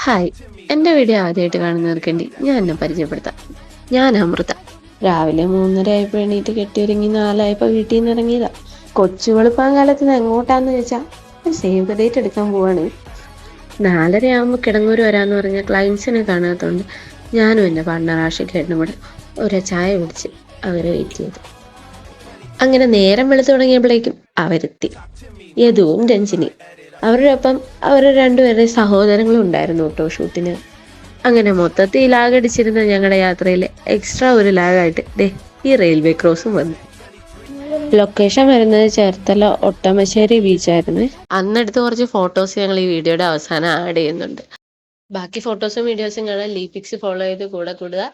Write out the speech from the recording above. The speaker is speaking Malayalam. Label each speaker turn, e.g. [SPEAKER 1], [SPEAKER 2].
[SPEAKER 1] ഹായ്, എൻ്റെ വീഡിയോ ആദ്യമായിട്ട് കാണുന്നവർക്കുണ്ടി ഞാൻ എന്നെ പരിചയപ്പെടുത്താം. ഞാൻ അമൃത. രാവിലെ 3:30 ആയപ്പോൾ എണീറ്റ് കെട്ടിയൊരുങ്ങി 4 വീട്ടിൽ നിന്ന് ഇറങ്ങിയതാ. കൊച്ചു വെളുപ്പാൻ കാലത്ത് നിന്ന് എങ്ങോട്ടാന്ന് വെച്ചാൽ സേവ് ദ ഡേറ്റ് എടുക്കാൻ പോവാണ്. 4:30 ആകുമ്പോൾ കിടങ്ങൂർ വരാമെന്ന് പറഞ്ഞ ക്ലയൻസിനെ കാണാത്തതുകൊണ്ട് ഞാനും എൻ്റെ പാർട്ണർ ആഷിഖേട്ടനും കൂടെ ഒരു ചായ പിടിച്ച് അവരെ വെയിറ്റ് ചെയ്തു. അങ്ങനെ നേരം വെളുത്തു തുടങ്ങിയപ്പോഴേക്കും അവരെത്തി. യദുവും രഞ്ജിനിയും. അവരുടെ ഒപ്പം അവരുടെ രണ്ടുപേരുടെ സഹോദരങ്ങളും ഉണ്ടായിരുന്നു കേട്ടോ ഷൂട്ടിന്. അങ്ങനെ മൊത്തത്തിൽ ലാഗടിച്ചിരുന്ന ഞങ്ങളുടെ യാത്രയിൽ എക്സ്ട്രാ ഒരു ലാഗായിട്ട് ഈ റെയിൽവേ ക്രോസും വന്നു. ലൊക്കേഷൻ വരുന്നത് ചേർത്തല ഒട്ടമശ്ശേരി ബീച്ചായിരുന്നു. അന്നെടുത്ത് കുറച്ച് ഫോട്ടോസ് ഞങ്ങൾ ഈ വീഡിയോയുടെ അവസാനം ആഡ് ചെയ്യുന്നുണ്ട്. ബാക്കി ഫോട്ടോസും വീഡിയോസും കാണാൻ ലീപിക്സ് ഫോളോ ചെയ്ത് കൂടെ കൂടുക.